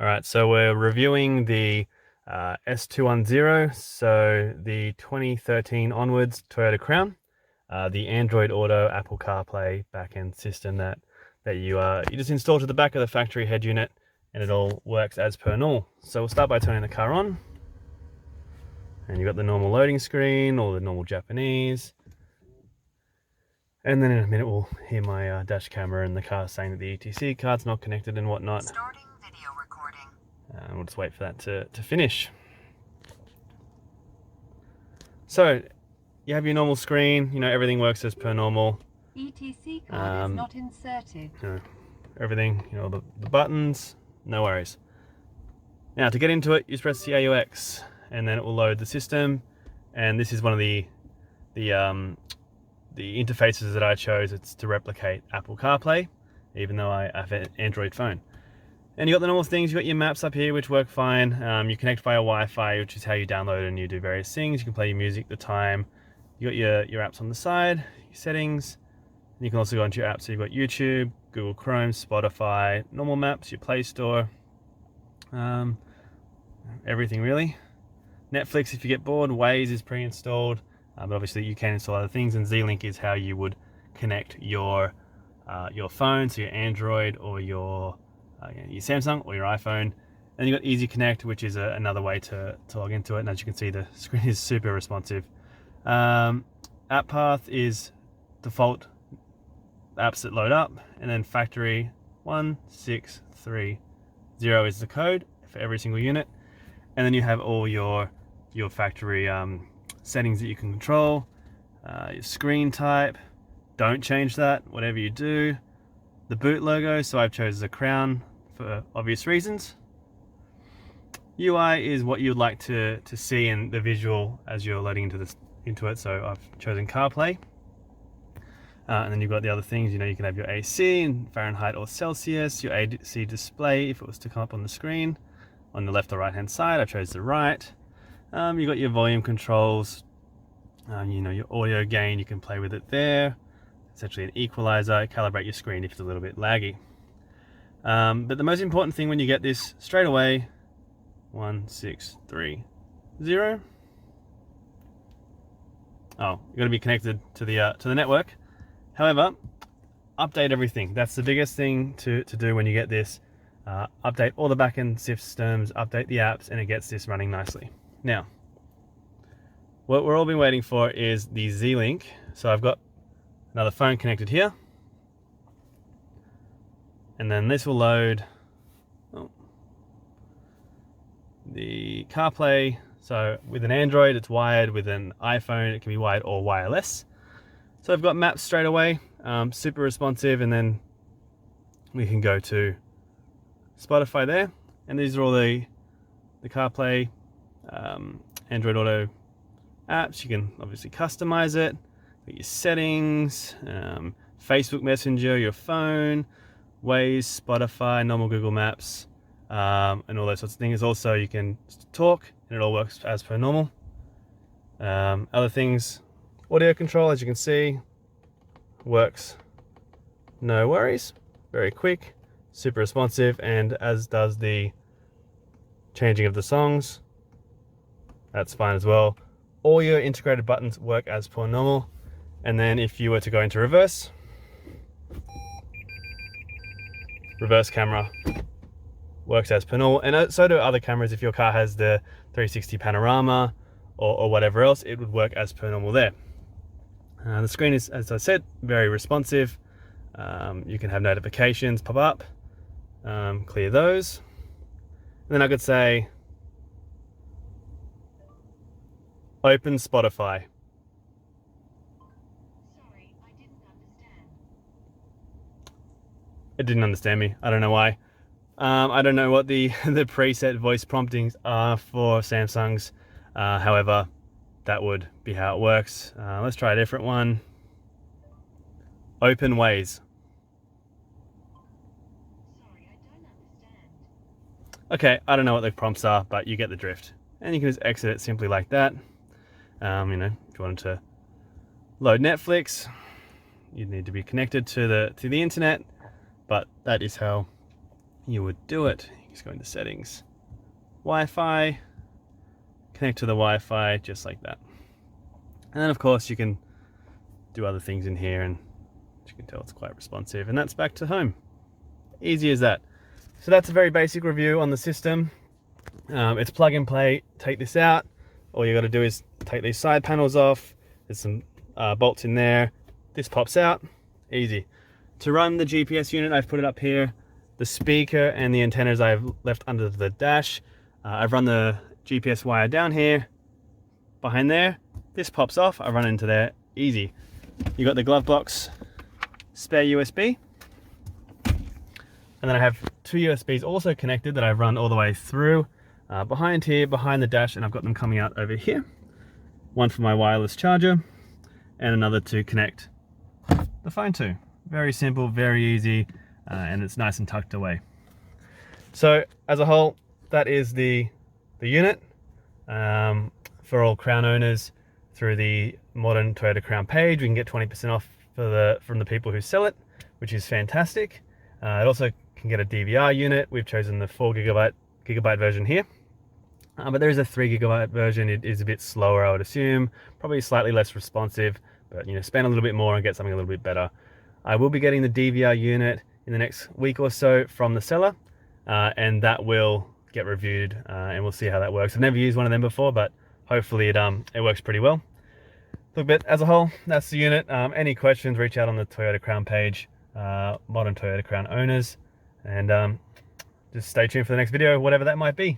All right, so we're reviewing the S210, so the 2013 onwards Toyota Crown, the Android Auto Apple CarPlay backend system that you just install to the back of the factory head unit, and it all works as per normal. So we'll start by turning the car on, and you've got the normal loading screen, all the normal Japanese, and then in a minute we'll hear my dash camera and the car saying that the ETC card's not connected and whatnot. Starting video recording. And we'll just wait for that to finish. So you have your normal screen, everything works as per normal. ETC card is not inserted. Everything, the buttons, no worries. Now to get into it, you just press the AUX and then it will load the system. And this is one of the interfaces that I chose. It's to replicate Apple CarPlay, even though I have an Android phone. And you got the normal things. You got your maps up here, which work fine. You connect via Wi-Fi, which is how you download and you do various things. You can play your music, the time. You got your apps on the side, your settings. And you can also go into your apps. So you've got YouTube, Google Chrome, Spotify, normal maps, your Play Store, everything really. Netflix, if you get bored. Waze is pre-installed, but obviously you can install other things. And Z-Link is how you would connect your phone, so your Android or your Samsung or your iPhone. Then you've got Easy Connect, which is another way to log into it. And as you can see, the screen is super responsive. App path is default apps that load up, and then factory 1630 is the code for every single unit. And then you have all your factory settings that you can control. Your screen type, don't change that, whatever you do. The boot logo, so I've chosen the Crown for obvious reasons. UI is what you'd like to see in the visual as you're loading into it. So I've chosen CarPlay. And then you've got the other things, you can have your AC in Fahrenheit or Celsius, your AC display if it was to come up on the screen. On the left or right hand side, I chose the right. You've got your volume controls, your audio gain, you can play with it there. Essentially an equalizer, calibrate your screen if it's a little bit laggy. But the most important thing when you get this straight away, 1630. Oh, you're going to be connected to the network. However, update everything. That's the biggest thing to do when you get this. Update all the backend systems, update the apps, and it gets this running nicely. Now, what we're all been waiting for is the Z-Link. So I've got another phone connected here, and then this will load the CarPlay. So with an Android it's wired, with an iPhone it can be wired or wireless. So I've got maps straight away, super responsive, and then we can go to Spotify there, and these are all the CarPlay Android Auto apps. You can obviously customize it. Your settings, Facebook Messenger, your phone, Waze, Spotify, normal Google Maps, and all those sorts of things. Also, you can talk, and it all works as per normal. Other things, audio control, as you can see, works no worries, very quick, super responsive, and as does the changing of the songs. That's fine as well. All your integrated buttons work as per normal. And then if you were to go into reverse camera works as per normal, and so do other cameras. If your car has the 360 panorama or whatever else, it would work as per normal there. The screen is, as I said, very responsive. You can have notifications pop up, clear those. And then I could say, open Spotify. It didn't understand me. I don't know why. I don't know what the preset voice promptings are for Samsung's. However, that would be how it works. Let's try a different one. Open Waze. Sorry, I don't understand. Okay, I don't know what the prompts are, but you get the drift. And you can just exit it simply like that. If you wanted to load Netflix, you'd need to be connected to the internet, but that is how you would do it. You just go into settings, Wi-Fi, connect to the Wi-Fi just like that. And then of course you can do other things in here, and as you can tell it's quite responsive, and that's back to home. Easy as that. So that's a very basic review on the system. It's plug and play. Take this out. All you got to do is take these side panels off. There's some bolts in there. This pops out. Easy. To run the GPS unit, I've put it up here. The speaker and the antennas I've left under the dash. I've run the GPS wire down here, behind there. This pops off. I run into there. Easy. You got the glove box, spare USB. And then I have two USBs also connected that I've run all the way through behind here, behind the dash, and I've got them coming out over here. One for my wireless charger and another to connect the phone to. Very simple, very easy, and it's nice and tucked away. So as a whole, that is the unit for all Crown owners. Through the modern Toyota Crown page, we can get 20% off from the people who sell it, which is fantastic. It also can get a DVR unit. We've chosen the 4 gigabyte version here, but there is a 3 gigabyte version. It is a bit slower, I would assume, probably slightly less responsive, but you know, spend a little bit more and get something a little bit better. I will be getting the DVR unit in the next week or so from the seller, and that will get reviewed, and we'll see how that works. I've never used one of them before, but hopefully it works pretty well. Look, but as a whole, that's the unit. Any questions, reach out on the Toyota Crown page, modern Toyota Crown owners, and just stay tuned for the next video, whatever that might be.